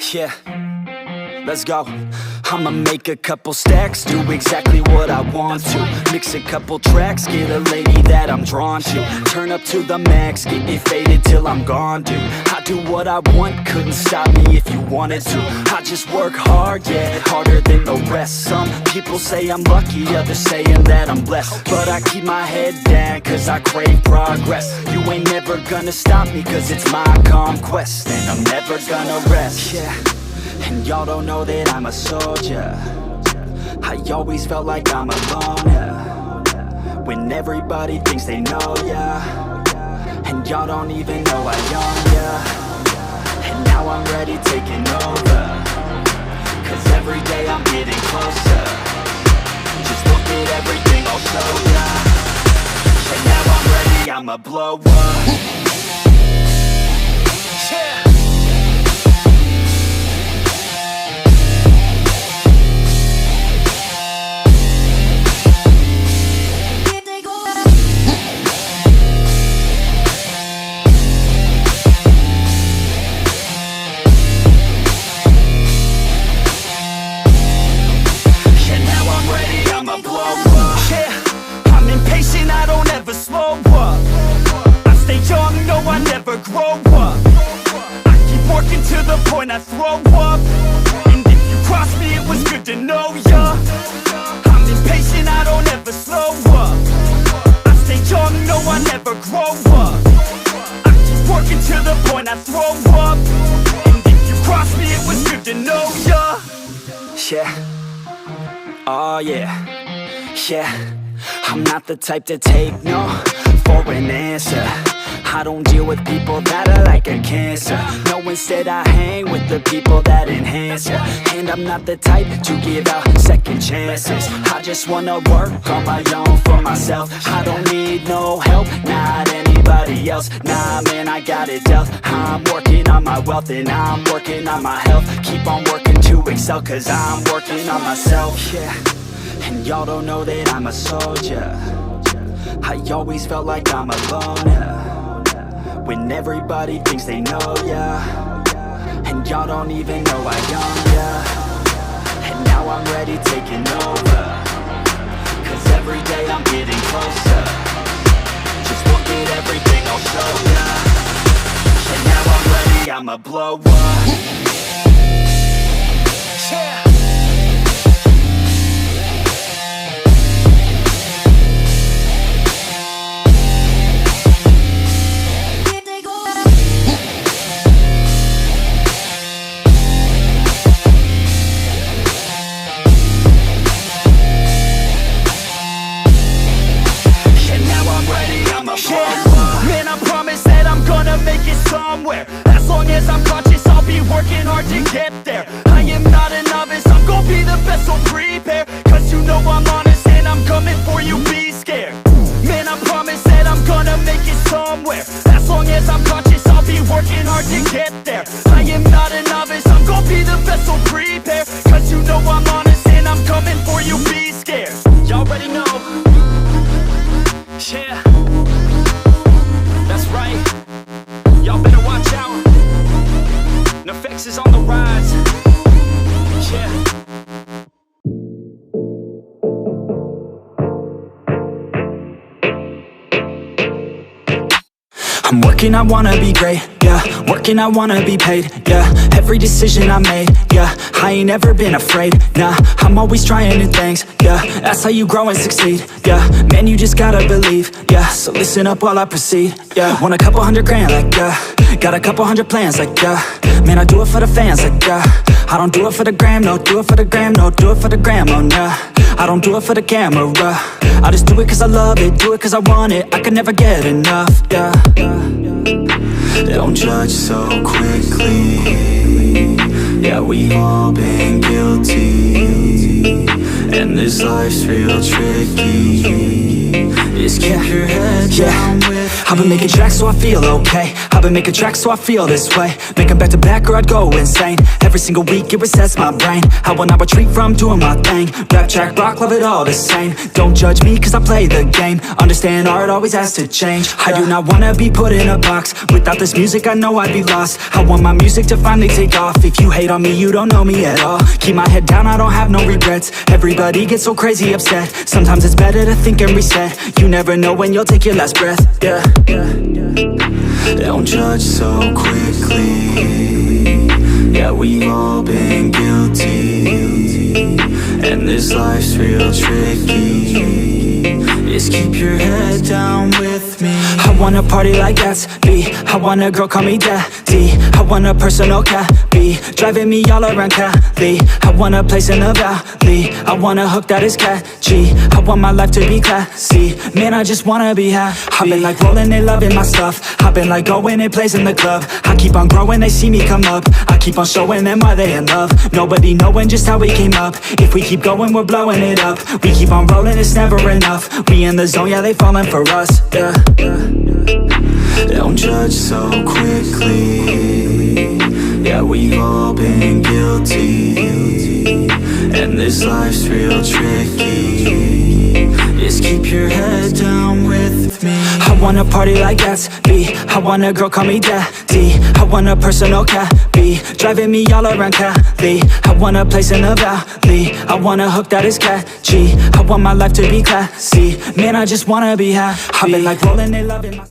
Yeah, let's go. I'ma make a couple stacks, do exactly what I want to. Mix a couple tracks, get a lady that I'm drawn to. Turn up to the max, get me faded till I'm gone, dude. I do what I want, couldn't stop me if you wanted to. I just work hard, yeah, harder than the rest. Some people say I'm lucky, others saying that I'm blessed. But I keep my head down, cause I crave progress. You ain't never gonna stop me, cause it's my conquest. And I'm never gonna rest, yeah. And y'all don't know that I'm a soldier. I always felt like I'm alone, yeah. When everybody thinks they know, yeah. And y'all don't even know I own, yeah. And now I'm ready taking over, cause every day I'm getting closer. Just look at everything I'll show ya. And now I'm ready, I'ma blow up. Yeah. I throw up, and if you cross me, it was good to know ya. I'm impatient, I don't ever slow up. I stay young, no, I never grow up. I keep working to the point I throw up, and if you cross me, it was good to know ya. Yeah, oh yeah, yeah. I'm not the type to take no for an answer. I don't deal with people that are like a cancer. No, instead I hang with the people that enhance ya. And I'm not the type to give out second chances. I just wanna work on my own for myself. I don't need no help, not anybody else. Nah, man, I got it dealt. I'm working on my wealth and I'm working on my health. Keep on working to excel, cause I'm working on myself. Yeah, and y'all don't know that I'm a soldier. I always felt like I'm alone, yeah. When everybody thinks they know, yeah. And y'all don't even know I own, yeah. And now I'm ready taking over, cause every day I'm getting closer. Just look at everything I'll show ya. And now I'm ready, I'ma blow up. Yeah. Somewhere. As long as I'm conscious, I'll be working hard to get there. I am not a novice, I'm gonna be the best, so prepare. Cause you know I'm honest and I'm coming for you, be scared. Man, I promise that I'm gonna make it somewhere. As long as I'm conscious, I'll be working hard to get there. I am not a novice, I'm gonna be the best, so prepare. Cause you know I'm honest and I'm coming for you, be scared. Y'all already know. Yeah, that's right. Y'all better watch out. NFX is on the rise. Yeah. I'm working, I wanna be great, yeah. Working, I wanna be paid, yeah. Every decision I made, yeah. I ain't ever been afraid, nah. I'm always trying new things, yeah. That's how you grow and succeed, yeah. Man, you just gotta believe, yeah. So listen up while I proceed, yeah. Want a couple $100 grand, like, yeah. Got a couple hundred plans, like, yeah. Man, I do it for the fans, like, yeah. I don't do it for the gram, no. Do it for the gram, no. Do it for the gram, oh, nah. I don't do it for the camera. I just do it cause I love it, do it cause I want it. I can never get enough, yeah. Don't judge so quickly. Yeah, we all been guilty, and this life's real tricky. Just keep your head down with me. I've been making tracks so I feel okay. I've been making tracks so I feel this way. Make them back to back or I'd go insane. Every single week it resets my brain. I will not retreat from doing my thing. Rap, track, rock, love it all the same. Don't judge me cause I play the game. Understand art always has to change. I do not wanna be put in a box. Without this music I know I'd be lost. I want my music to finally take off. If you hate on me you don't know me at all. Keep my head down, I don't have no regrets. Everybody gets so crazy upset. Sometimes it's better to think and reset. You never know when you'll take your last breath. Yeah. Don't judge so quickly. Yeah, we've all been guilty. And this life's real tricky. Just keep your head down with me. I wanna party like Gatsby. I want a girl call me daddy. I want a personal cabby driving me all around Cali. I want a place in the valley. I want a hook that is catchy. I want my life to be classy. Man, I just wanna be happy. I've been like rolling, they loving my stuff. I've been like going and plays in the club. I keep on growing, they see me come up. I keep on showing them why they in love. Nobody knowing just how we came up. If we keep going, we're blowing it up. We keep on rolling, it's never enough. We in the zone, yeah, they falling for us. Yeah. Don't judge so quickly. Yeah, we've all been guilty. And this life's real tricky. Just keep your head down with me. I wanna party like Gatsby. I want a girl call me daddy. I want a personal cabby driving me all around Cali. I want a place in the valley. I want a hook that is catchy. I want my life to be classy. Man, I just wanna be happy. I've been like rolling, they loving my